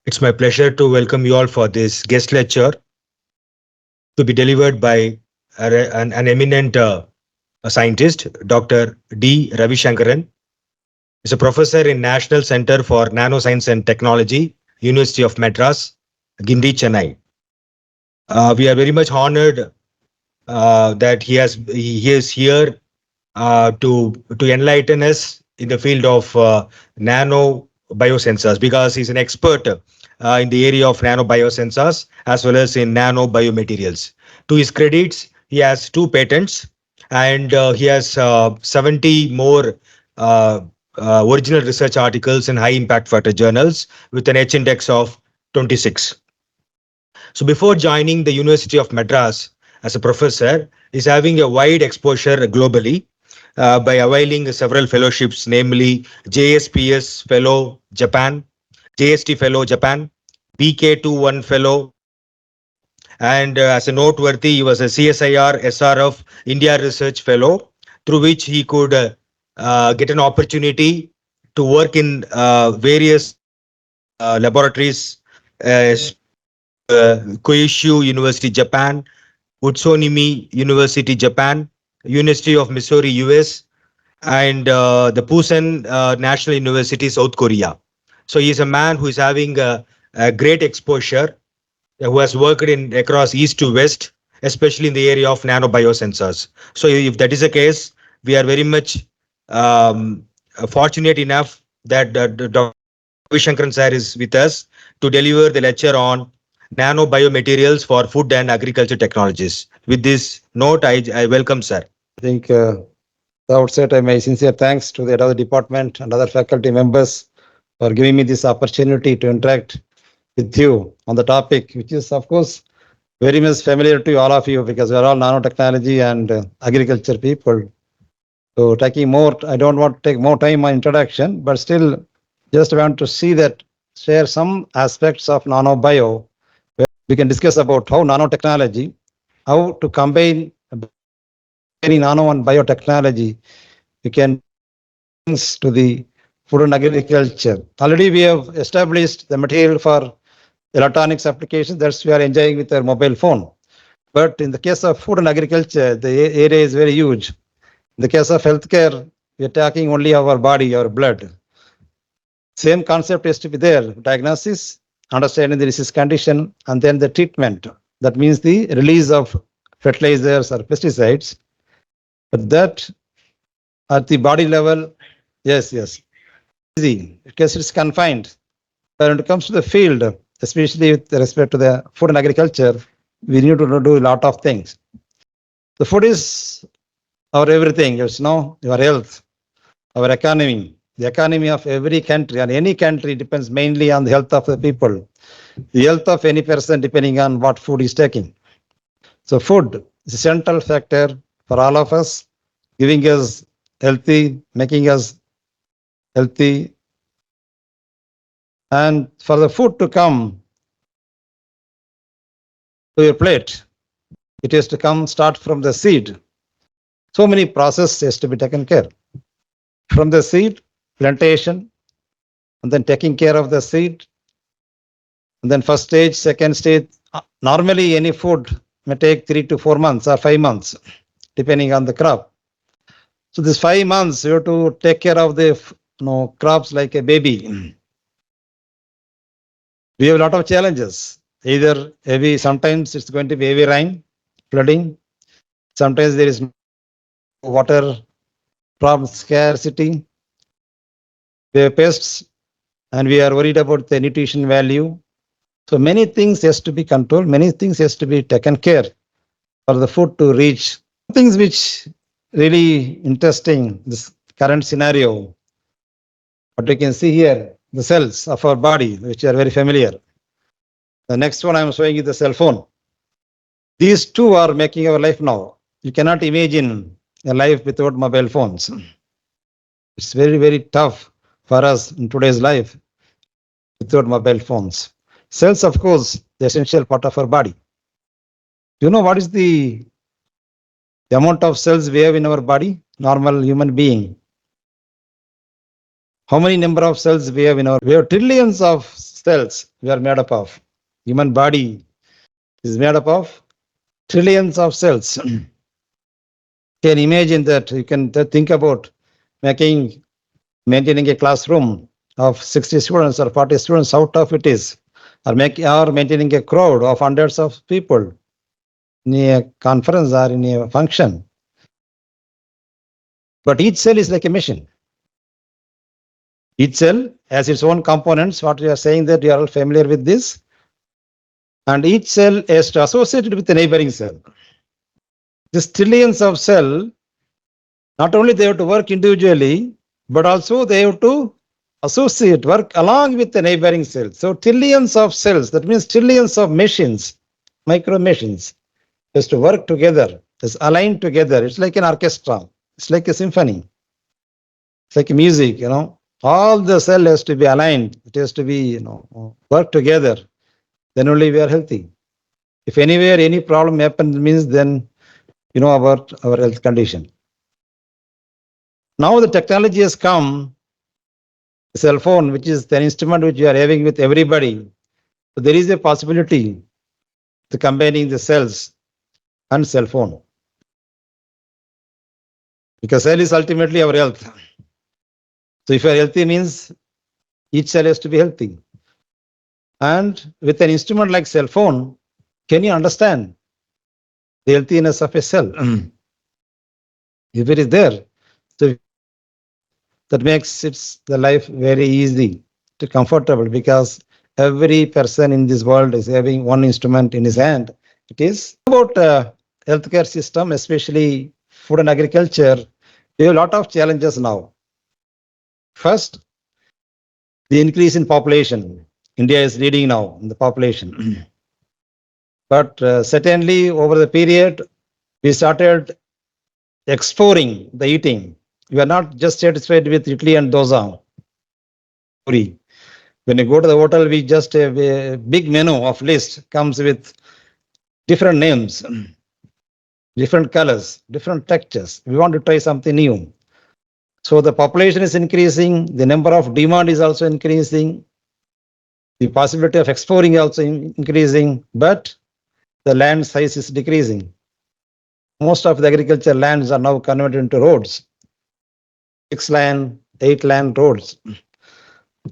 It's my pleasure to welcome you all for this guest lecture to be delivered by an eminent scientist, Dr. D. Ravishankaran. He's a professor in National Center for Nanoscience and Technology, University of Madras, Gindi, Chennai. We are very much honored that he is here to enlighten us in the field of nano biosensors because he's an expert in the area of nano biosensors as well as in nano biomaterials. To his credits, he has two patents and he has 70 more uh, original research articles in high impact factor journals with an H index of 26. So before joining the University of Madras as a professor, is having a wide exposure globally by availing several fellowships, namely JSPS Fellow Japan, JST Fellow Japan, BK21 Fellow, and as a noteworthy, he was a CSIR SRF India Research Fellow, through which he could get an opportunity to work in various laboratories, uh, Kyushu University, Japan, Utsunomi University, Japan, University of Missouri, US, and the Pusan National University, South Korea. So he is a man who is having a great exposure, who has worked in across east to west, especially in the area of nanobiosensors. So if that is the case, we are very much fortunate enough that Dr. Ravishankaran sir is with us to deliver the lecture on nanobiomaterials for food and agriculture technologies. With this note, I welcome sir. I think the outset, my sincere thanks to the other department and other faculty members for giving me this opportunity to interact with you on the topic, which is, of course, very much familiar to all of you because we are all nanotechnology and agriculture people. So, taking more, I don't want to take more time on introduction, but still, just want to see that share some aspects of nanobio. We can discuss about how nanotechnology, how to combine any nano and biotechnology, we can things to the food and agriculture. Already we have established the material for electronics applications that we are enjoying with our mobile phone. But in the case of food and agriculture, the area is very huge. In the case of healthcare, we are talking only our body, our blood. Same concept is to be there. Diagnosis, understanding the disease condition, and then the treatment. That means the release of fertilizers or pesticides. But that at the body level, yes, easy because it's confined. But when it comes to the field, especially with respect to the food and agriculture, we need to do a lot of things. The food is our everything, your health, our economy. The economy of every country and any country depends mainly on the health of the people. The health of any person depending on what food is taking. So food is a central factor for all of us, giving us healthy, making us healthy. And for the food to come to your plate, it is to come start from the seed. So many processes to be taken care. From the seed, plantation, and then taking care of the seed, and then first stage, second stage. Normally, any food may take 3 to 4 months or 5 months, depending on the crop. So this 5 months, you have to take care of the crops like a baby. We have a lot of challenges. Either heavy, sometimes it's going to be heavy rain, flooding. Sometimes there is water problem, scarcity. We have pests, and we are worried about the nutrition value. So many things has to be controlled. Many things has to be taken care for the food to reach. Things which really interesting. This current scenario. What we can see here, the cells of our body, which are very familiar. The next one I'm showing you the cell phone. These two are making our life now. You cannot imagine a life without mobile phones. It's very, very tough for us in today's life without mobile phones. Cells, of course, the essential part of our body. Do you know what is the amount of cells we have in our body? Normal human being. How many number of cells we have in our? We have trillions of cells we are made up of. Human body is made up of trillions of cells. Can imagine that you can think about maintaining a classroom of 60 students or 40 students out of it is, or maintaining a crowd of hundreds of people in a conference or in a function. But each cell is like a machine. Each cell has its own components. What we are saying that you are all familiar with this. And each cell is associated with the neighboring cell. These trillions of cells, not only they have to work individually, but also they have to associate, work along with the neighboring cells. So trillions of cells, that means trillions of machines, micro machines, has to work together, is aligned together. It's like an orchestra. It's like a symphony. It's like music, all the cell has to be aligned. It has to be, work together. Then only we are healthy. If anywhere any problem happens, means then you know about our health condition. Now the technology has come, the cell phone, which is the instrument which you are having with everybody. So there is a possibility to combining the cells and cell phone. Because cell is ultimately our health. So if you are healthy means each cell has to be healthy. And with an instrument like cell phone, can you understand the healthiness of a cell? If it is there, so that makes the life very easy to comfortable, because every person in this world is having one instrument in his hand. It is about healthcare system, especially food and agriculture. We have a lot of challenges now. First, the increase in population. India is leading now in the population. But certainly over the period, we started exploring the eating. We are not just satisfied with idli and dosa. When you go to the hotel, we just have a big menu of list comes with different names, different colors, different textures. We want to try something new. So the population is increasing, the number of demand is also increasing, the possibility of exploring also increasing, but the land size is decreasing. Most of the agriculture lands are now converted into roads, 6-lane, 8-lane roads,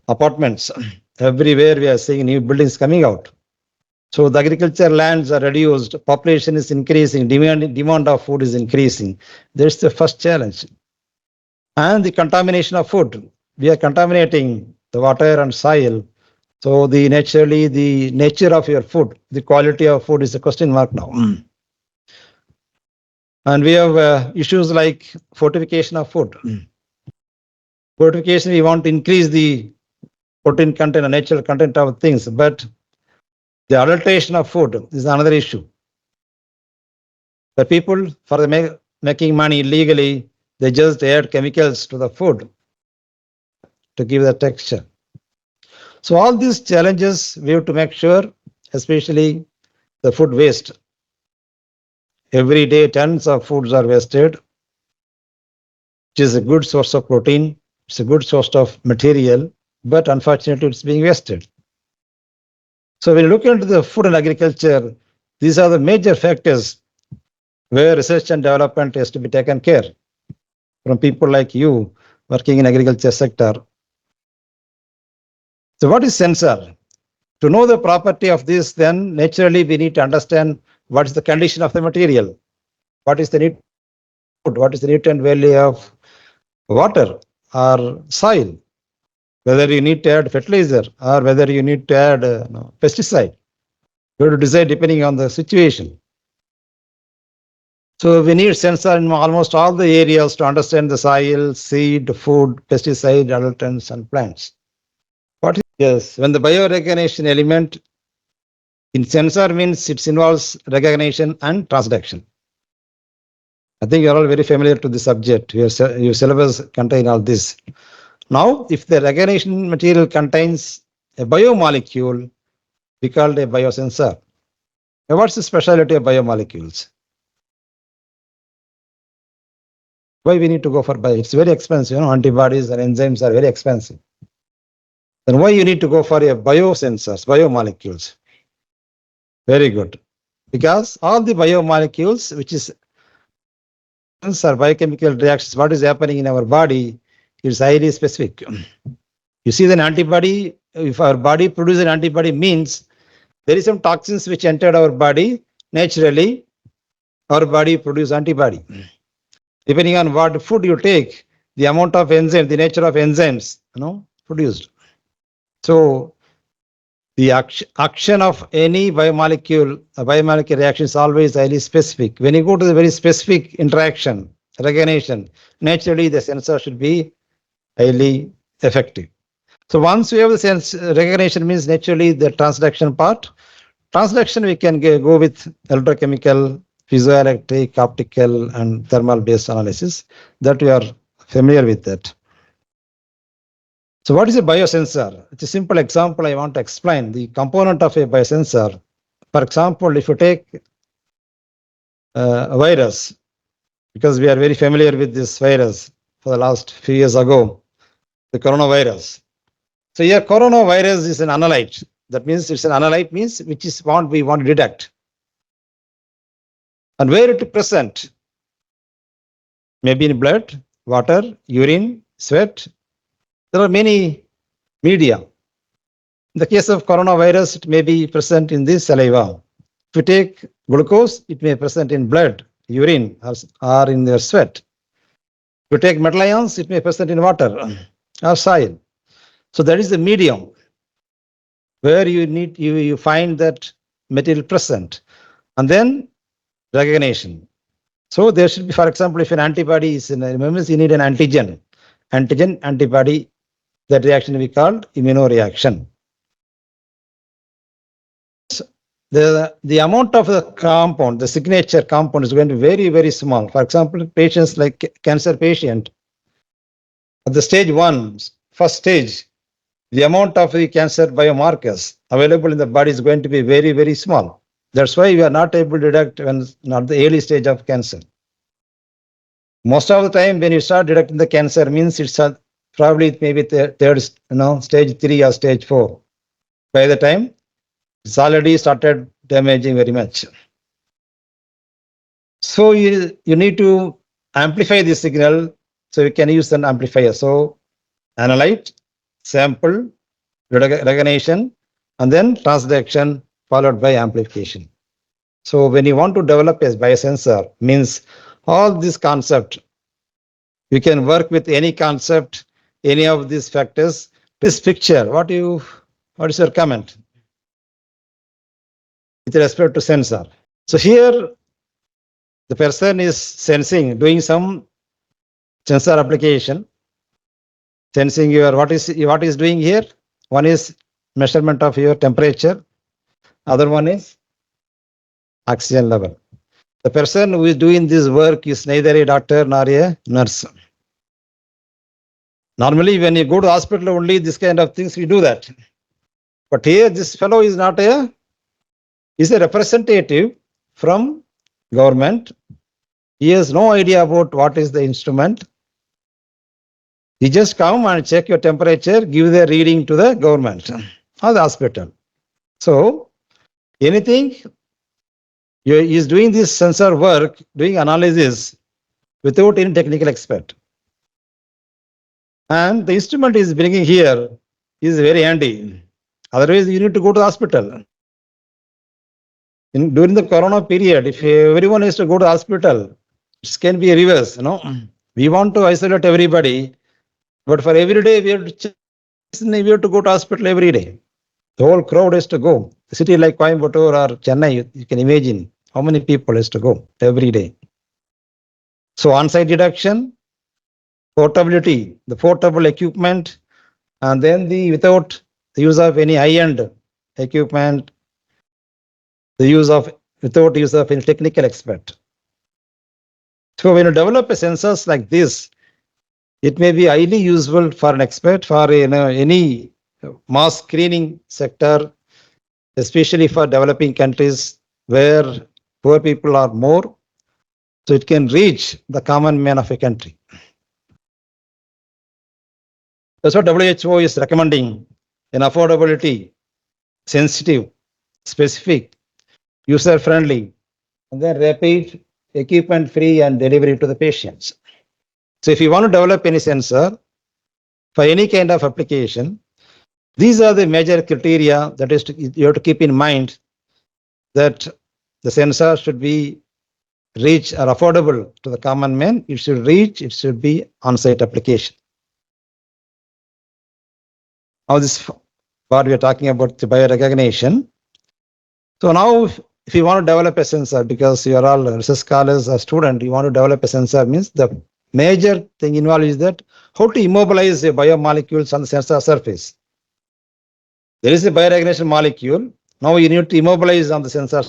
apartments. Everywhere we are seeing new buildings coming out. So the agriculture lands are reduced, population is increasing, demand of food is increasing. That's the first challenge. And the contamination of food. We are contaminating the water and soil. So the nature of your food, the quality of food is a question mark now. And we have issues like fortification of food. Fortification, we want to increase the protein content and natural content of things, but the adulteration of food is another issue. The people, for the making money illegally, they just add chemicals to the food to give the texture. So all these challenges we have to make sure, especially the food waste. Every day tons of foods are wasted, which is a good source of protein, it's a good source of material, but unfortunately it's being wasted. So when you look into the food and agriculture, these are the major factors where research and development has to be taken care from people like you working in agriculture sector. So what is sensor? To know the property of this, then naturally we need to understand what is the condition of the material, what is the nutrient, what is the nutrient value of water or soil, whether you need to add fertilizer or whether you need to add pesticide. You have to decide depending on the situation. So we need sensor in almost all the areas to understand the soil, seed, food, pesticide, adulterants, and plants. Yes, when the biorecognition element in sensor means it involves recognition and transduction. I think you're all very familiar to the subject. Your syllabus contain all this. Now, if the recognition material contains a biomolecule, we call it a biosensor. Now, what's the specialty of biomolecules? Why we need to go for bio? It's very expensive. Antibodies and enzymes are very expensive. Then why you need to go for a biosensors, biomolecules? Very good. Because all the biomolecules, which is or biochemical reactions, what is happening in our body is highly specific. You see, an antibody, if our body produces an antibody, means there is some toxins which entered our body naturally. Our body produces antibody. Depending on what food you take, the amount of enzyme, the nature of enzymes, produced. So the action of any biomolecule, a biomolecule reaction is always highly specific. When you go to the very specific interaction, recognition, naturally the sensor should be highly effective. So once we have the sense recognition, means naturally the transduction part. Transduction we can go with electrochemical, piezoelectric, optical, and thermal based analysis. That we are familiar with that. So what is a biosensor? It's a simple example I want to explain the component of a biosensor. For example, if you take a virus, because we are very familiar with this virus for the last few years ago, the coronavirus. So here coronavirus is an analyte. That means it's an analyte means which is what we want to detect. And where it present? Maybe in blood, water, urine, sweat. There are many media. In the case of coronavirus, it may be present in the saliva. If you take glucose, it may present in blood, urine, or in your sweat. If you take metal ions, it may present in water or soil. So that is the medium where you find that material present. And then recognition. So there should be, for example, if an antibody is in, remember, you need an antigen, antibody. That reaction we called immunoreaction. The amount of the compound, the signature compound is going to be very, very small. For example, patients like cancer patient, at the stage 1, first stage, the amount of the cancer biomarkers available in the body is going to be very, very small. That's why we are not able to detect when not the early stage of cancer. Most of the time, when you start detecting the cancer, means it's probably it may be third, stage 3 or stage 4. By the time it's already started damaging very much. So you need to amplify the signal. So you can use an amplifier. So analyte, sample, recognition, and then transduction followed by amplification. So when you want to develop a biosensor, means all this concept, you can work with any concept, any of these factors. This picture, what is your comment with respect to sensor? So here the person is sensing, doing some sensor application, sensing your what is doing here. One is measurement of your temperature, other one is oxygen level. The person who is doing this work is neither a doctor nor a nurse. Normally, when you go to hospital, only this kind of things we do that. But here, this fellow is not is a representative from government. He has no idea about what is the instrument. He just come and check your temperature, give the reading to the government or the hospital. So anything he is doing this sensor work, doing analysis without any technical expert. And the instrument is bringing here is very handy. Otherwise, you need to go to the hospital. During the corona period, if everyone is to go to the hospital, it can be a reverse. We want to isolate everybody, but for every day we have to go to hospital every day. The whole crowd has to go. A city like Coimbatore or Chennai, you can imagine how many people has to go every day. So on-site deduction, portability, the portable equipment, and then without the use of any high-end equipment, without use of any technical expert. So when you develop a sensors like this, it may be highly useful for an expert for any mass screening sector, especially for developing countries where poor people are more. So it can reach the common man of a country. That's what WHO is recommending in affordability, sensitive, specific, user-friendly, and then rapid, equipment-free, and delivery to the patients. So if you want to develop any sensor for any kind of application, these are the major criteria that is you have to keep in mind, that the sensor should be reach or affordable to the common man. It should be on-site application. Now this what we are talking about, the biorecognition. So now if you want to develop a sensor, because you are all research scholars or student, you want to develop a sensor, means the major thing involved is that how to immobilize a biomolecules on the sensor surface. There is a biorecognition molecule. Now you need to immobilize on the sensor.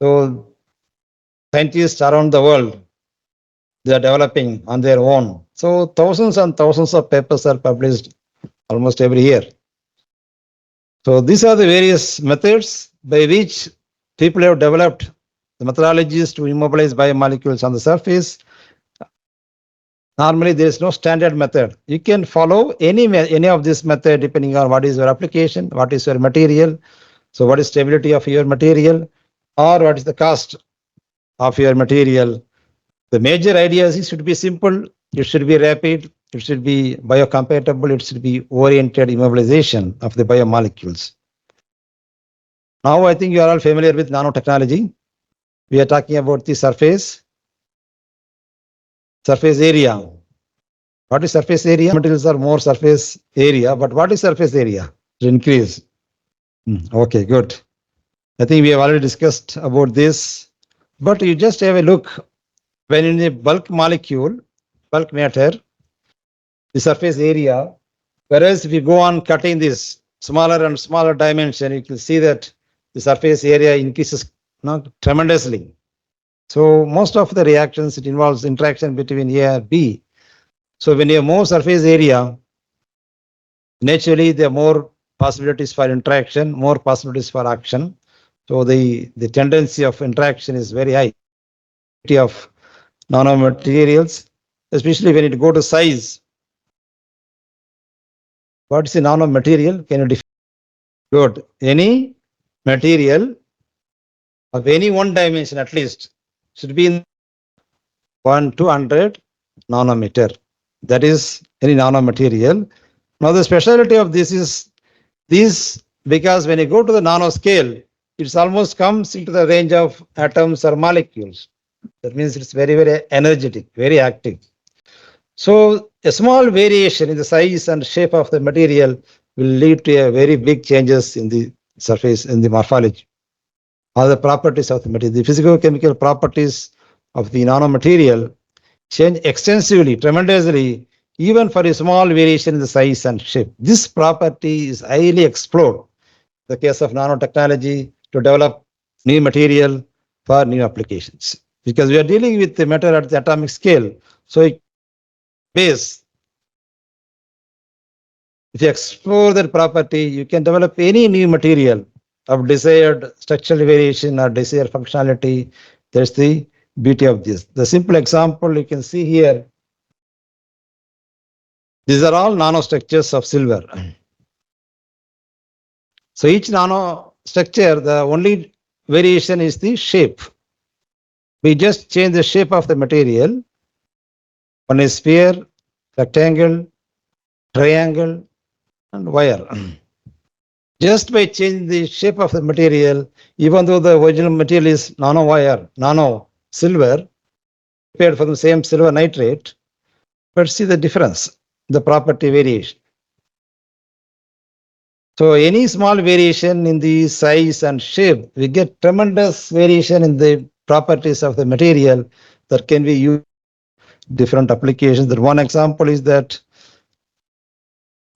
So scientists around the world, they are developing on their own. So thousands and thousands of papers are published almost every year. So these are the various methods by which people have developed the methodologies to immobilize biomolecules on the surface. Normally, there is no standard method. You can follow any of this method depending on what is your application, what is your material. So what is stability of your material, or what is the cost of your material. The major ideas, it should be simple, it should be rapid, it should be biocompatible, it should be oriented immobilization of the biomolecules. Now I think you are all familiar with nanotechnology. We are talking about the surface area. What is surface area? Materials are more surface area, but what is surface area? To increase. Okay, good. I think we have already discussed about this, but you just have a look. When in a bulk molecule, bulk matter, the surface area, whereas if you go on cutting this smaller and smaller dimension, you can see that the surface area increases tremendously. So most of the reactions, it involves interaction between A and B. So when you have more surface area, naturally there are more possibilities for interaction, more possibilities for action. So the tendency of interaction is very high. Of nanomaterials, especially when it go to size. What is a nanomaterial? Can you define? Good. Any material of any one dimension at least should be in 1 to 100 nanometer. That is any nanomaterial. Now the specialty of this is this, because when you go to the nanoscale, it's almost comes into the range of atoms or molecules. That means it's very, very energetic, very active. So a small variation in the size and shape of the material will lead to a very big changes in the surface, in the morphology, or the properties of the material. The physicochemical properties of the nanomaterial change extensively, tremendously, even for a small variation in the size and shape. This property is highly explored in the case of nanotechnology to develop new material for new applications. Because we are dealing with the matter at the atomic scale. So base, if you explore that property, you can develop any new material of desired structural variation or desired functionality. That's the beauty of this. The simple example you can see here, these are all nanostructures of silver. So each nanostructure, the only variation is the shape. We just change the shape of the material. One is sphere, rectangle, triangle, and wire. Just by changing the shape of the material, even though the original material is nano wire, nano silver, prepared from the same silver nitrate, but see the difference, the property variation. So any small variation in the size and shape, we get tremendous variation in the properties of the material that can be used in different applications. That one example is that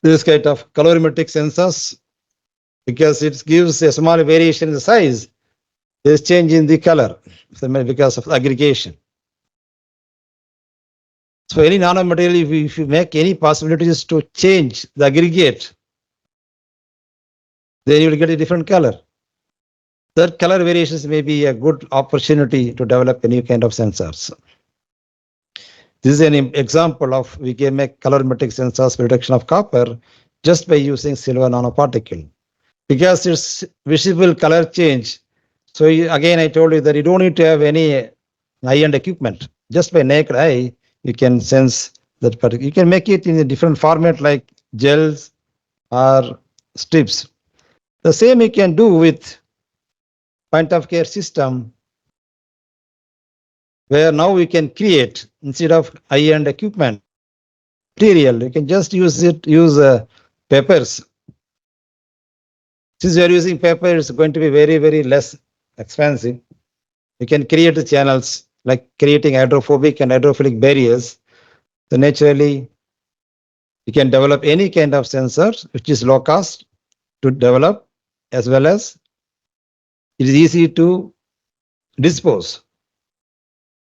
this kind of colorimetric sensors, because it gives a small variation in the size, there's change in the color because of aggregation. So any nanomaterial, if you make any possibilities to change the aggregate, then you will get a different color. That color variations may be a good opportunity to develop a new kind of sensors. This is an example of we can make colorimetric sensors for detection of copper just by using silver nanoparticle because it's visible color change. So again, I told you that you don't need to have any high-end equipment. Just by naked eye, you can sense that particular. You can make it in a different format like gels or strips. The same you can do with point of care system where now we can create instead of high-end equipment material. You can just use papers. Since you are using paper, it's going to be very, very less expensive. You can create the channels like creating hydrophobic and hydrophilic barriers. So naturally, you can develop any kind of sensor which is low cost to develop as well as it is easy to dispose.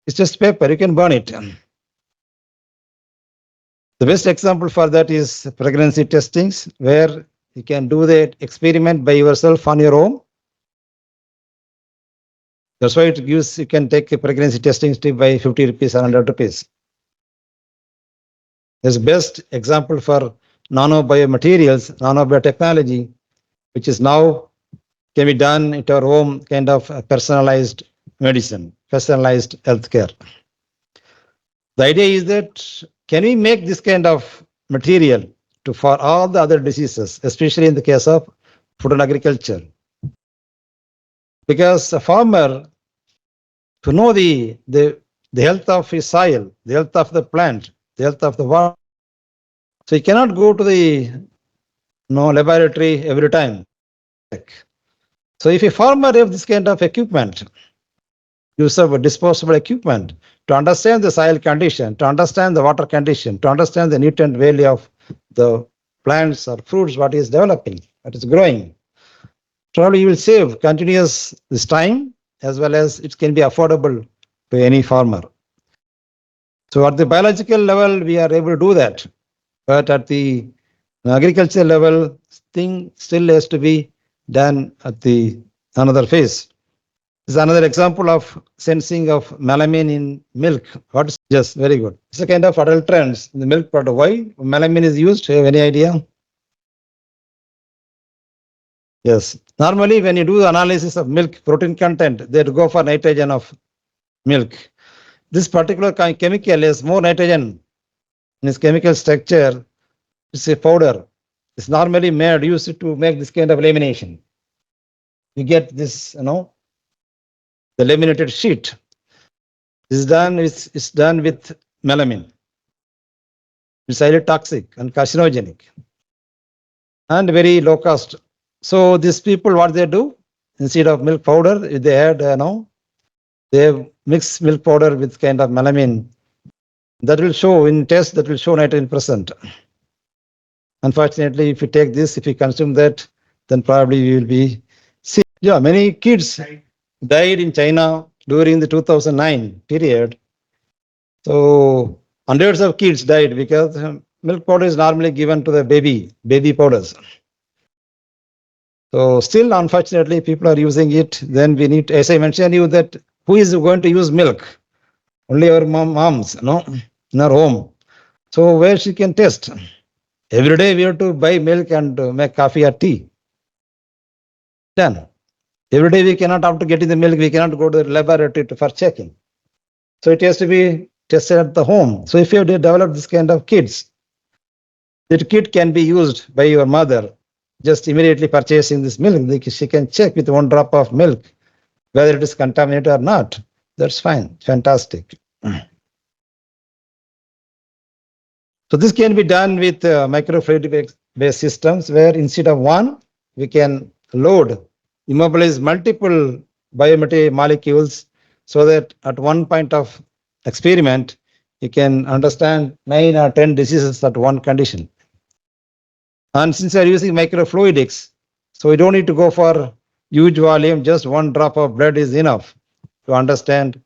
It's just paper, you can burn it. The best example for that is pregnancy testings, where you can do the experiment by yourself on your own. That's why it gives, you can take a pregnancy testing strip by 50 rupees or 100 rupees. There's best example for nanobiomaterials, nanobiotechnology, which is now can be done at our home, kind of personalized medicine, personalized healthcare. The idea is that can we make this kind of material to for all the other diseases, especially in the case of food and agriculture? Because a farmer to know the health of his soil, the health of the plant, the health of the water, so he cannot go to the laboratory every time. So if a farmer have this kind of equipment, use of disposable equipment to understand the soil condition, to understand the water condition, to understand the nutrient value of the plants or fruits, what is developing, what is growing. Probably you will save continuous this time as well as it can be affordable to any farmer. So at the biological level, we are able to do that. But at the agriculture level, thing still has to be done at the another phase. This is another example of sensing of melamine in milk. What is yes, very good. It's a kind of adulterants in the milk product. Why melamine is used? Do you have any idea? Yes. Normally, when you do the analysis of milk protein content, they go for nitrogen of milk. This particular chemical has more nitrogen in its chemical structure. It's a powder. It's normally made used to make this kind of lamination. You get this, the laminated sheet. This is done. It's done with melamine. It's highly toxic and carcinogenic and very low cost. So these people, what they do instead of milk powder, they add, they mix milk powder with kind of melamine. That will show in test. That will show nitrogen present. Unfortunately, if you take this, if you consume that, then probably you will be sick. Yeah, many kids died in China during the 2009 period. So hundreds of kids died because milk powder is normally given to the baby powders. So still, unfortunately, people are using it. Then we need, as I mentioned you, that who is going to use milk? Only our moms, no, in our home. So where she can test? Every day we have to buy milk and make coffee or tea. Done. Every day we cannot, after getting the milk, we cannot go to the laboratory for checking. So it has to be tested at the home. So if you develop this kind of kits, that kit can be used by your mother. Just immediately purchasing this milk, she can check with one drop of milk whether it is contaminated or not. That's fine. Fantastic. So this can be done with microfluidic based systems where instead of one, we can load, immobilize multiple biomaterial molecules so that at one point of experiment, you can understand 9 or 10 diseases at one condition. And since we are using microfluidics, so we don't need to go for huge volume, just one drop of blood is enough to understand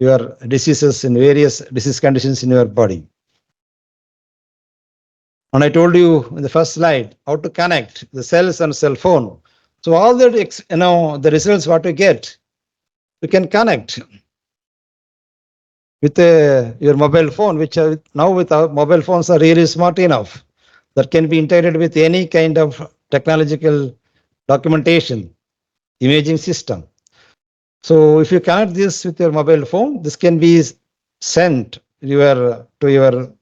your diseases in various disease conditions in your body. And I told you in the first slide how to connect the cells and cell phone. So all that, the results what we get, we can connect. with your mobile phone, which now with our mobile phones are really smart enough that can be integrated with any kind of technological documentation, imaging system. So if you connect this with your mobile phone, this can be sent to your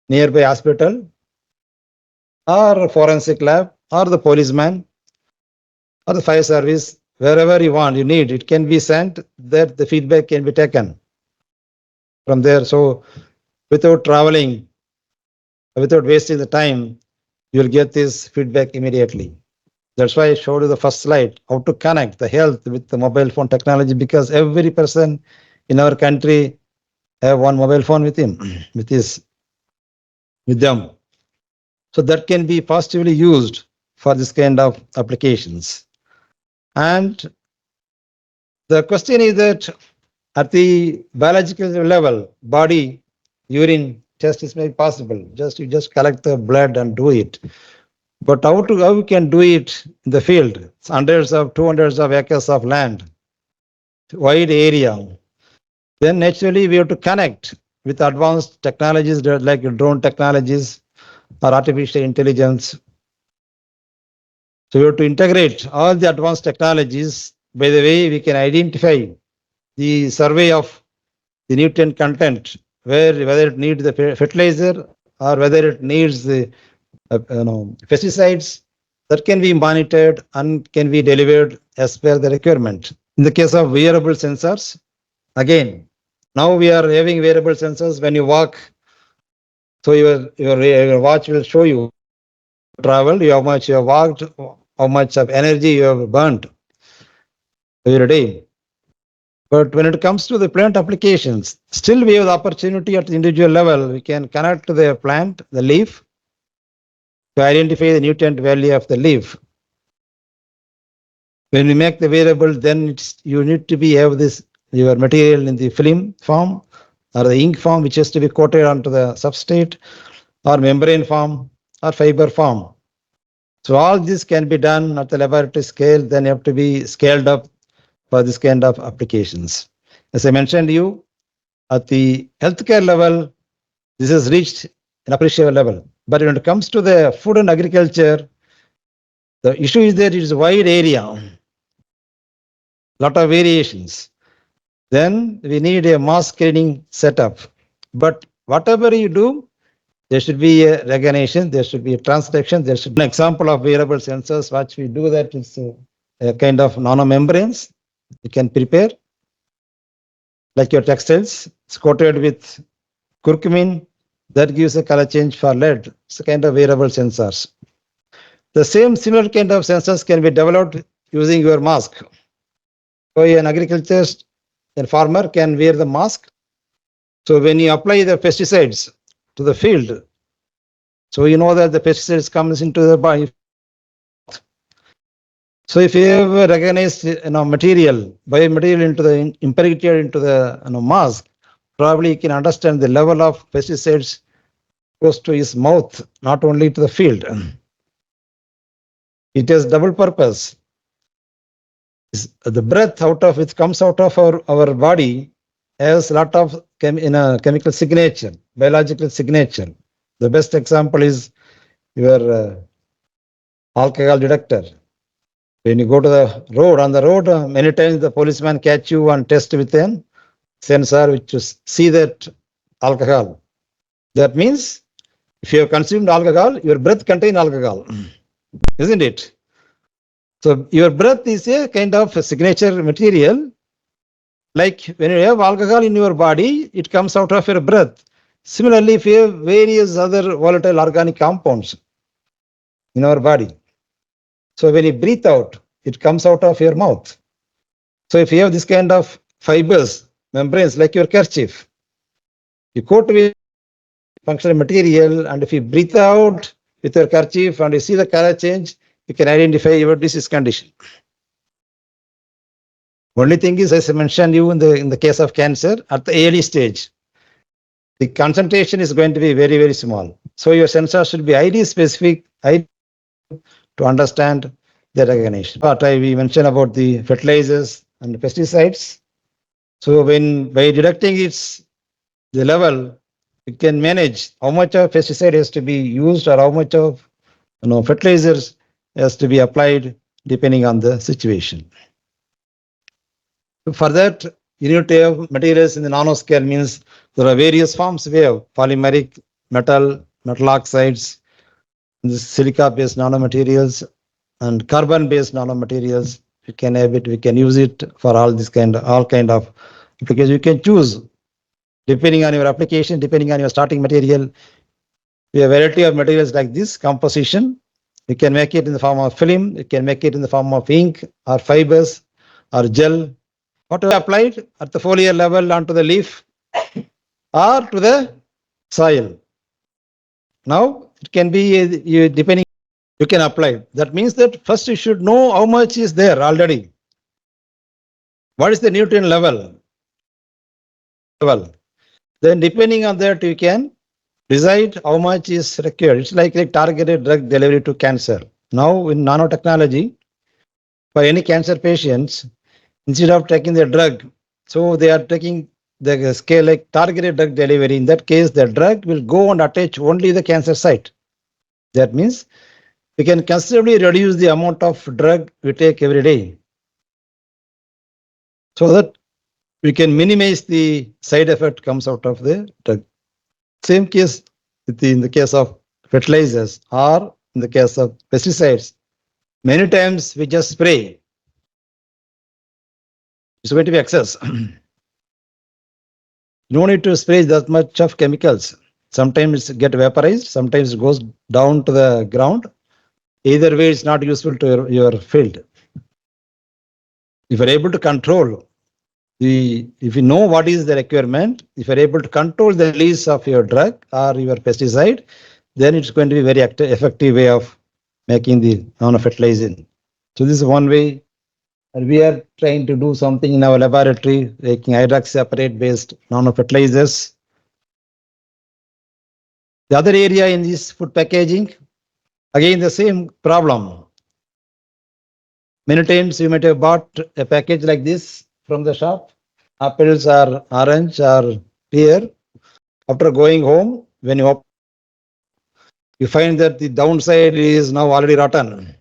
nearby hospital or forensic lab or the policeman or the fire service, wherever you want, you need, it can be sent, that the feedback can be taken from there. So without traveling, without wasting the time, you'll get this feedback immediately. That's why I showed you the first slide, how to connect the health with the mobile phone technology, because every person in our country have one mobile phone with him, with them. So that can be positively used for this kind of applications. And the question is that at the biological level, body, urine test is maybe possible. You just collect the blood and do it. But how we can do it in the field? It's hundreds of 200s of acres of land, wide area. Then naturally we have to connect with advanced technologies like drone technologies or artificial intelligence. So we have to integrate all the advanced technologies. By the way, we can identify the survey of the nutrient content, whether it needs the fertilizer or whether it needs the pesticides, that can be monitored and can be delivered as per the requirement. In the case of wearable sensors, again, now we are having wearable sensors when you walk. So your watch will show you traveled, how much you have walked, how much of energy you have burnt every day. But when it comes to the plant applications, still we have the opportunity at the individual level. We can connect to the plant, the leaf, to identify the nutrient value of the leaf. When we make the variable, then you need to be have this your material in the film form or the ink form, which has to be coated onto the substrate, or membrane form or fiber form. So all this can be done at the laboratory scale. Then you have to be scaled up for this kind of applications. As I mentioned to you, at the healthcare level, this has reached an appreciable level. But when it comes to the food and agriculture, the issue is that it is a wide area, lot of variations. Then we need a mass screening setup. But whatever you do, there should be a recognition, there should be a transduction, there should be an example of wearable sensors. What we do that is a kind of nanomembranes you can prepare, like your textiles. It's coated with curcumin that gives a color change for lead. It's a kind of wearable sensors. The same similar kind of sensors can be developed using your mask. So an agriculturist, a farmer can wear the mask. So when you apply the pesticides to the field, so you know that the pesticides comes into the body. So if you have recognized material, biomaterial into the impregnated into the mask, probably you can understand the level of pesticides goes to his mouth, not only to the field. It has double purpose. The breath out of which comes out of our body has a lot of chemical signature, biological signature. The best example is your alcohol detector. When you go to the road, on the road, many times the policeman catch you and test with an sensor which to see that alcohol. That means if you have consumed alcohol, your breath contains alcohol, isn't it? So your breath is a kind of a signature material. Like when you have alcohol in your body, it comes out of your breath. Similarly, if you have various other volatile organic compounds in our body, so when you breathe out, it comes out of your mouth. So if you have this kind of fibers, membranes like your kerchief, you coat with functional material, and if you breathe out with your kerchief and you see the color change, you can identify your disease condition. Only thing is, as I mentioned you in the case of cancer, at the early stage, the concentration is going to be very, very small. So your sensor should be highly specific, to understand the recognition. But we mentioned about the fertilizers and pesticides. So when by detecting its the level, you can manage how much of pesticide has to be used or how much of fertilizers has to be applied depending on the situation. For that, you need to have materials in the nanoscale, means there are various forms. We have polymeric, metal oxides, silica-based nanomaterials, and carbon-based nanomaterials. We can have it. We can use it for all kind of because you can choose depending on your application, depending on your starting material. We have a variety of materials like this composition. You can make it in the form of film. You can make it in the form of ink or fibers or gel. Whatever applied at the foliar level onto the leaf or to the soil. Now it can be depending you can apply. That means that first you should know how much is there already. What is the nutrient level? Then depending on that you can decide how much is required. It's like targeted drug delivery to cancer. Now in nanotechnology, for any cancer patients, instead of taking the drug, so they are taking the scale like targeted drug delivery. In that case, the drug will go and attach only the cancer site. That means we can considerably reduce the amount of drug we take every day, so that we can minimize the side effect comes out of the drug. Same case in the case of fertilizers or in the case of pesticides. Many times we just spray. It's going to be excess. No need to spray that much of chemicals. Sometimes it get vaporized, sometimes it goes down to the ground. Either way, it's not useful to your field. If you're able to control if you know what is the requirement, if you're able to control the release of your drug or your pesticide, then it's going to be very effective way of making the nanofertilizing. So this is one way. And we are trying to do something in our laboratory, making hydroxyapatite based nanofertilizers. The other area in this food packaging, again the same problem. Many times you might have bought a package like this from the shop. Apples or orange or pear. After going home, when you open, you find that the downside is now already rotten.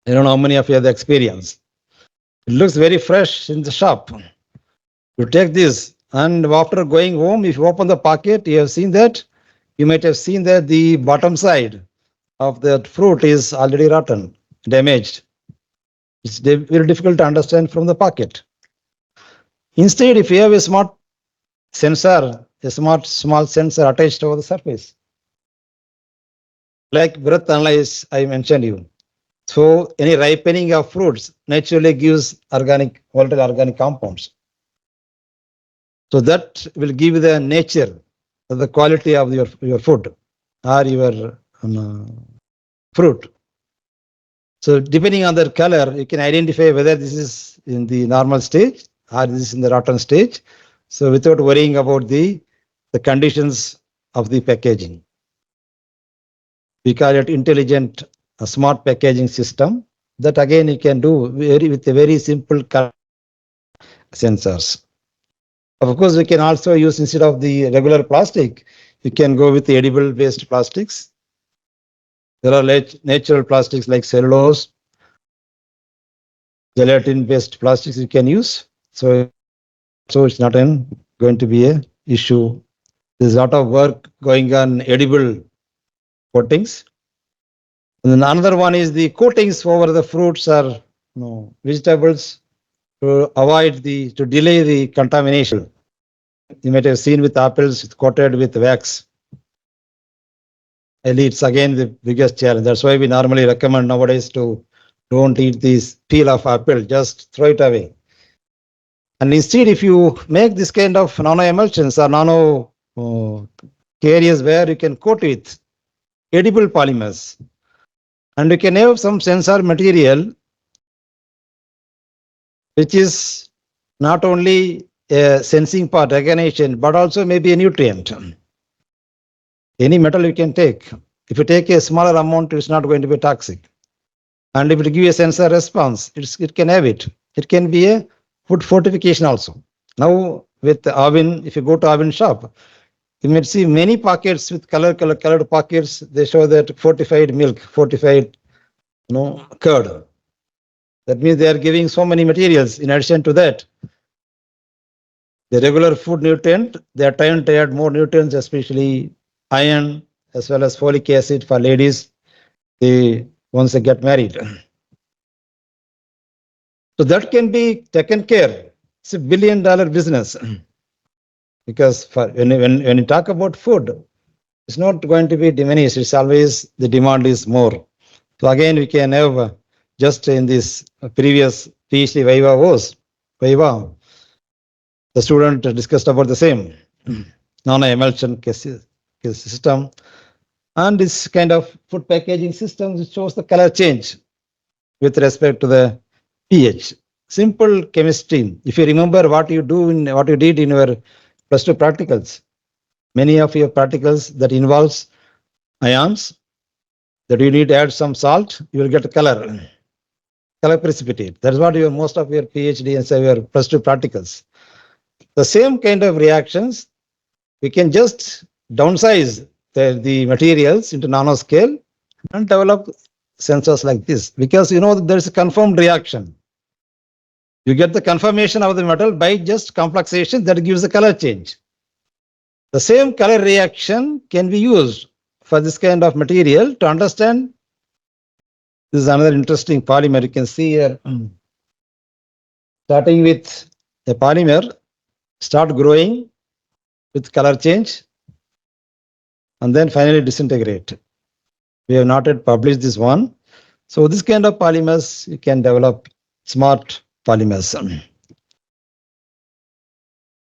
I don't know how many of you have the experience. It looks very fresh in the shop. You take this, and after going home, if you open the packet, you have seen that, you might have seen that the bottom side of the fruit is already rotten, damaged. It's very difficult to understand from the packet. Instead, if you have a smart sensor, a small sensor attached over the surface, like breath analysis, I mentioned you. So any ripening of fruits naturally gives volatile organic compounds. So that will give the nature, the quality of your food or your fruit. So depending on the color, you can identify whether this is in the normal stage or this is in the rotten stage. So without worrying about the conditions of the packaging. We call it intelligent smart packaging system. That again you can do with a very simple sensors. Of course, we can also use, instead of the regular plastic, you can go with the edible based plastics. There are natural plastics like cellulose, gelatin based plastics you can use. So it's not going to be a issue. There's a lot of work going on edible coatings. And then another one is the coatings over the fruits or vegetables to to delay the contamination. You might have seen with apples coated with wax. It's again the biggest challenge. That's why we normally recommend nowadays to don't eat this peel of apple, just throw it away. And instead, if you make this kind of nano emulsions or nano areas where you can coat with edible polymers, and you can have some sensor material which is not only a sensing part, recognition, but also maybe a nutrient. Any metal you can take. If you take a smaller amount, it's not going to be toxic. And if it give a sensor response, it can have it. It can be a food fortification also. Now, with the oven. If you go to oven shop, you may see many packets with colored pockets. They show that fortified milk, fortified, curd. That means they are giving so many materials. In addition to that, the regular food nutrient, they are trying to add more nutrients, especially iron as well as folic acid for ladies. They once they get married, so that can be taken care. It's $1 billion business because for when you talk about food, it's not going to be diminished. It's always the demand is more. So again, we can have just in this previous PhD Viva, the student discussed about the same non-emulsion system and this kind of food packaging system which shows the color change with respect to the pH. Simple chemistry. If you remember what you did in your plus two practicals, many of your practicals that involves ions that you need to add some salt, you will get a color precipitate. That's what your most of your PhD and say your plus two practicals. The same kind of reactions, we can just downsize the materials into nanoscale and develop sensors like this because there is a confirmed reaction. You get the confirmation of the metal by just complexation that gives the color change. The same color reaction can be used for this kind of material to understand. This is another interesting polymer you can see here. Starting with a polymer, start growing with color change and then finally disintegrate. We have not yet published this one. So this kind of polymers, you can develop smart polymers.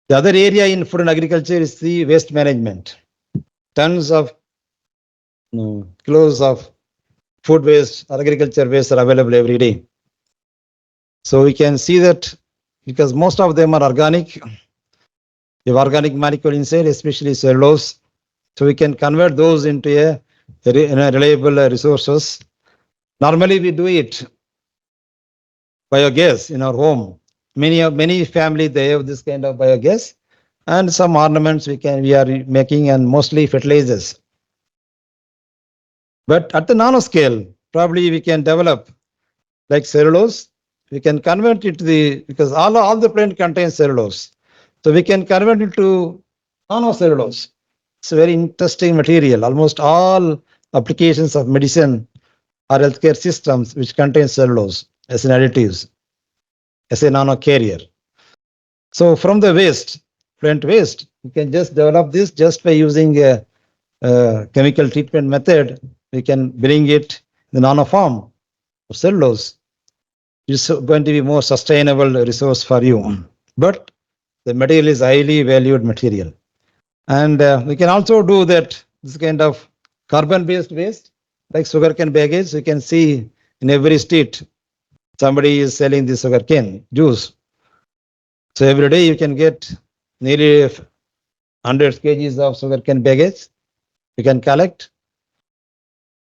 The other area in food and agriculture is the waste management. Tons of kilos of food waste or agriculture waste are available every day. So we can see that because most of them are organic, the organic molecule inside, especially cellulose. So we can convert those into a reliable resources. Normally we do it biogas in our home. Many family they have this kind of biogas, and some ornaments we are making and mostly fertilizers. But at the nanoscale, probably we can develop like cellulose. We can convert it to because all the plant contains cellulose, so we can convert it to nanocellulose. It's a very interesting material. Almost all applications of medicine or healthcare systems which contain cellulose as an additives, as a nano carrier. So from the waste, plant waste, you can just develop this just by using a chemical treatment method. We can bring it in the nano form of cellulose. It's going to be more sustainable resource for you. But the material is highly valued material. And we can also do that, this kind of carbon-based waste, like sugarcane baggage. You can see in every street, somebody is selling this sugarcane juice. So every day you can get nearly 100 kgs of sugarcane baggage. You can collect.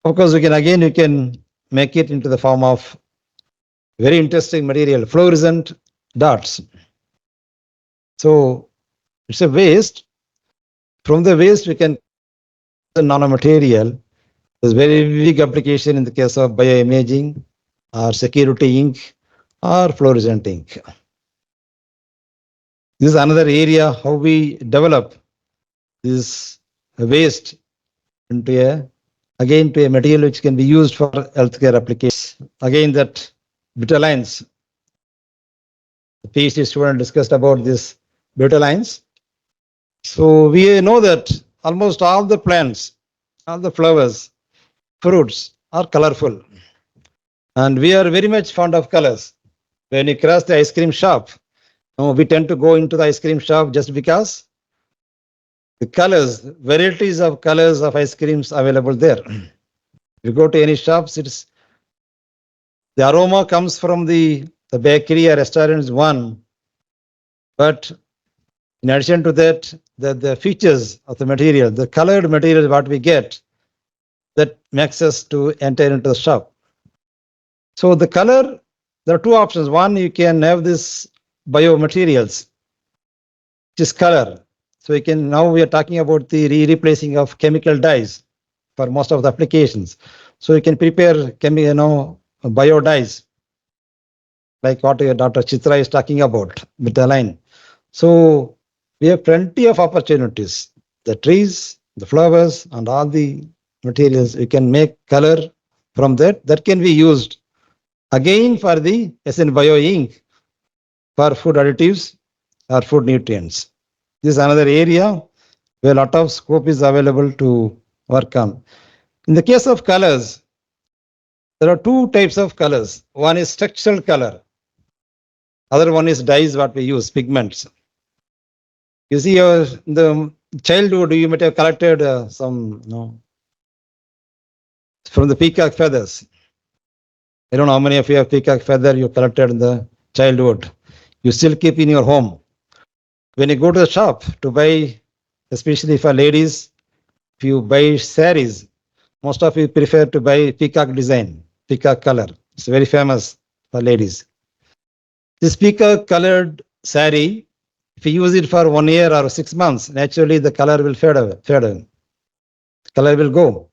Of course, you can make it into the form of very interesting material, fluorescent dots. So it's a waste. From the waste, we can the nanomaterial. There's very big application in the case of bioimaging or security ink or fluorescent ink. This is another area how we develop this waste into a material which can be used for healthcare applications. Again, that betalains. The PhD student discussed about this betalains. So we know that almost all the plants, all the flowers, fruits are colorful. And we are very much fond of colors. When you cross the ice cream shop, we tend to go into the ice cream shop just because the colors, varieties of colors of ice creams available there. You go to any shops, the aroma comes from the bakery or restaurant is one, but in addition to that, the features of the material, the colored material, what we get, that makes us to enter into the shop. So the color, there are two options. One, you can have this biomaterials which is color. So we can now we are talking about the replacing of chemical dyes for most of the applications. So you can prepare bio dyes like what Dr. Chitra is talking about with the line. So we have plenty of opportunities. The trees, the flowers, and all the materials we can make color from that can be used again for the bio ink for food additives or food nutrients. This is another area where a lot of scope is available to work on. In the case of colors, there are two types of colors. One is structural color, other one is dyes, what we use, pigments. You see, the childhood, you might have collected some, from the peacock feathers. I don't know how many of you have peacock feather you collected in the childhood. You still keep in your home. When you go to the shop to buy, especially for ladies, if you buy saris, most of you prefer to buy peacock design, peacock color. It's very famous for ladies. This peacock colored sari, if you use it for 1 year or 6 months, naturally the color will fade away. Color will go.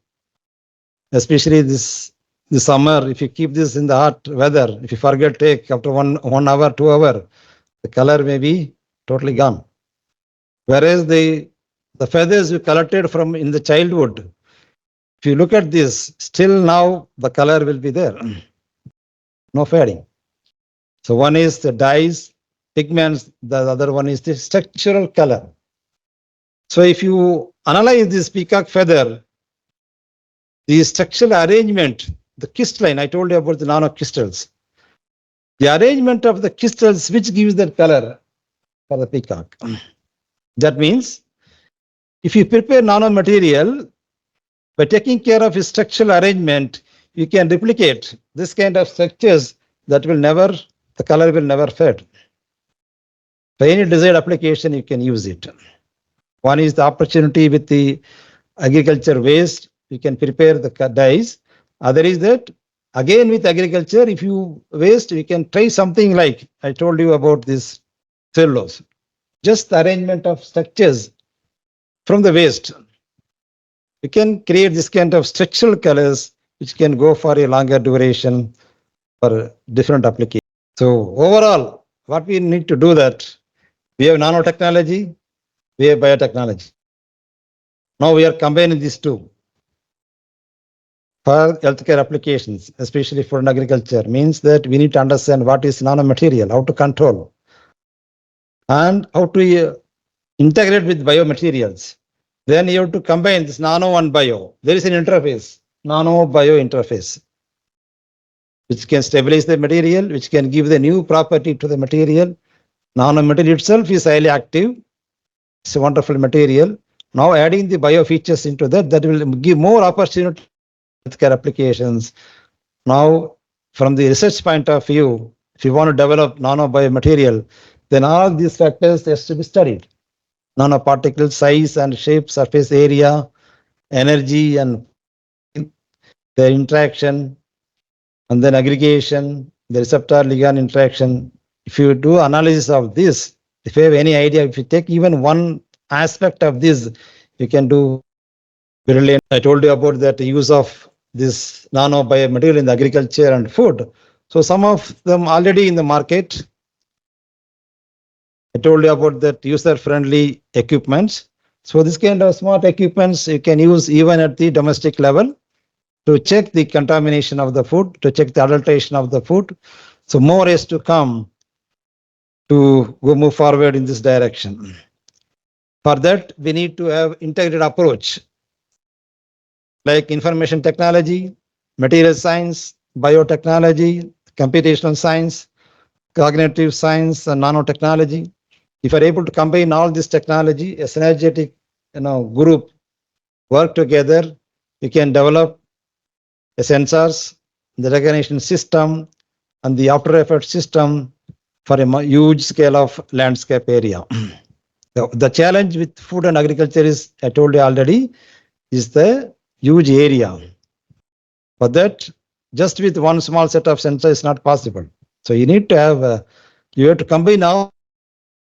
Especially this summer, if you keep this in the hot weather, if you forget take after 1 hour, 2 hour, the color may be totally gone. Whereas the feathers you collected from in the childhood, if you look at this, still now the color will be there. No fading. So one is the dyes, pigments, the other one is the structural color. So if you analyze this peacock feather, the structural arrangement, the crystalline, I told you about the nanocrystals. The arrangement of the crystals which gives that color for the peacock. That means if you prepare nanomaterial, by taking care of its structural arrangement, you can replicate this kind of structures that will never, the color will never fade. For any desired application, you can use it. One is the opportunity with the agriculture waste, you can prepare the dyes. Other is that again with agriculture, if you waste, you can try something like I told you about this cellulose. Just the arrangement of structures from the waste. You can create this kind of structural colors which can go for a longer duration for different applications. So overall, what we need to do that we have nanotechnology, we have biotechnology. Now we are combining these two for healthcare applications, especially food and agriculture, means that we need to understand what is nanomaterial, how to control, and how to integrate with biomaterials. Then you have to combine this nano and bio. There is an interface, nano-bio interface, which can stabilize the material, which can give the new property to the material. Nanomaterial itself is highly active. It's a wonderful material. Now adding the bio features into that, that will give more opportunity for healthcare applications. Now, from the research point of view, if you want to develop nanobiomaterial, then all these factors has to be studied. Nanoparticle size and shape, surface area, energy and their interaction, and then aggregation, the receptor ligand interaction. If you do analysis of this, if you have any idea, if you take even one aspect of this, you can do brilliant. I told you about that use of this nano biomaterial in the agriculture and food. So some of them already in the market. I told you about that user-friendly equipments. So this kind of smart equipments you can use even at the domestic level to check the contamination of the food, to check the adulteration of the food. So more is to come to go move forward in this direction. For that, we need to have integrated approach like information technology, material science, biotechnology, computational science, cognitive science, and nanotechnology. If you're able to combine all this technology, a synergetic group work together, you can develop the sensors, the recognition system, and the after effect system for a huge scale of landscape area. The challenge with food and agriculture is, I told you already, is the huge area. For that, just with one small set of sensors is not possible. So you need to have, you have to combine all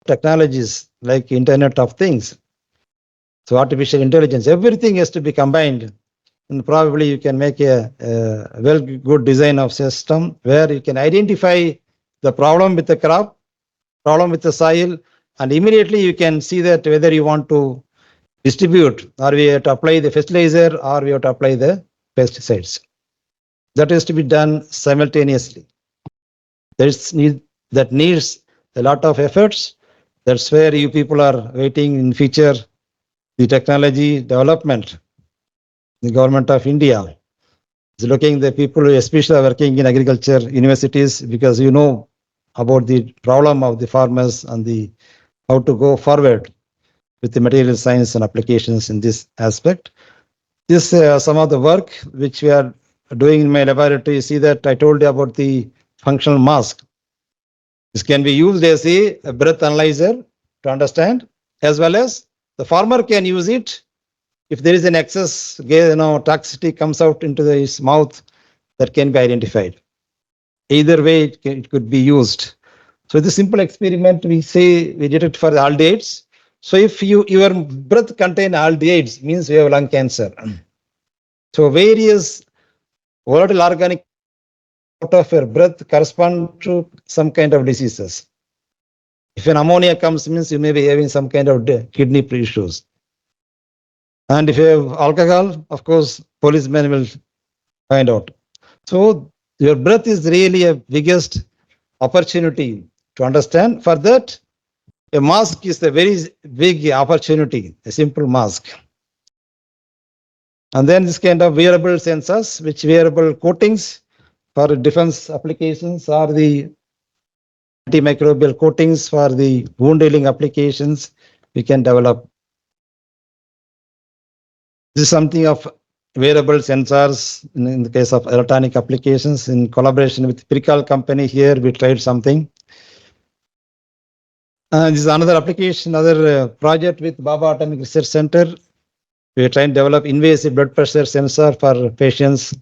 technologies like Internet of Things. So artificial intelligence, everything has to be combined. And probably you can make a well good design of system where you can identify the problem with the crop, problem with the soil, and immediately you can see that whether you want to distribute or we have to apply the fertilizer or we have to apply the pesticides. That has to be done simultaneously. That needs a lot of efforts. That's where you people are waiting in future the technology development. The government of India is looking the people especially working in agriculture universities because you know about the problem of the farmers and the how to go forward with the material science and applications in this aspect. This some of the work which we are doing in my laboratory. See that I told you about the functional mask. This can be used as a breath analyzer to understand, as well as the farmer can use it if there is an excess, toxicity comes out into his mouth, that can be identified. Either way, it could be used. So the simple experiment we say we detect for the aldehydes. So if your breath contain aldehydes, means you have lung cancer. So various volatile organic out of your breath correspond to some kind of diseases. If an ammonia comes, means you may be having some kind of kidney issues. And if you have alcohol, of course, policemen will find out. So your breath is really a biggest opportunity to understand. For that, a mask is a very big opportunity, a simple mask. And then this kind of wearable sensors, which wearable coatings for defense applications or the antimicrobial coatings for the wound healing applications, we can develop. This is something of wearable sensors in the case of electronic applications. In collaboration with Pricol company here, we tried something. This is another application, another project with Baba Atomic Research Center. We are trying to develop invasive blood pressure sensor for patients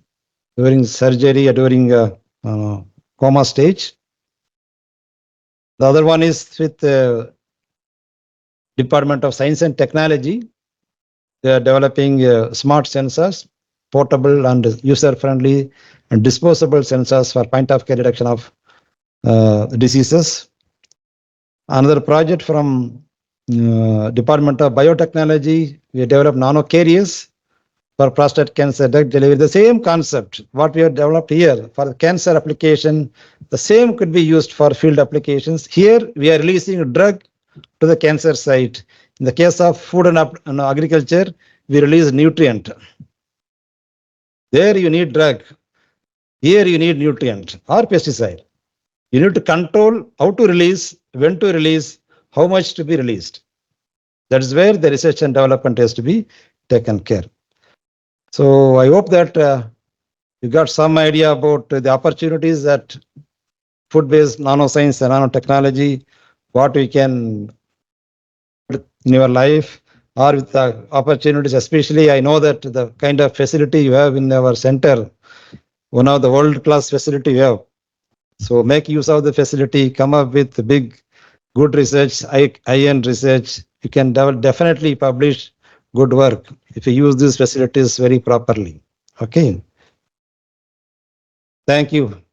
during surgery or during coma stage. The other one is with Department of Science and Technology. They are developing smart sensors, portable and user-friendly and disposable sensors for point-of-care detection of diseases. Another project from Department of Biotechnology, we developed nanocarriers for prostate cancer drug delivery. The same concept, what we have developed here for cancer application, the same could be used for field applications. Here, we are releasing a drug to the cancer site. In the case of food and agriculture, we release nutrient. There you need drug. Here you need nutrient or pesticide. You need to control how to release, when to release, how much to be released. That is where the research and development has to be taken care. So I hope that you got some idea about the opportunities that food-based nanoscience and nanotechnology, what we can in your life or with the opportunities. Especially, I know that the kind of facility you have in our center, one of the world-class facility you have. So make use of the facility, come up with big, good research, high-end research. You can definitely publish good work if you use these facilities very properly. Okay. Thank you.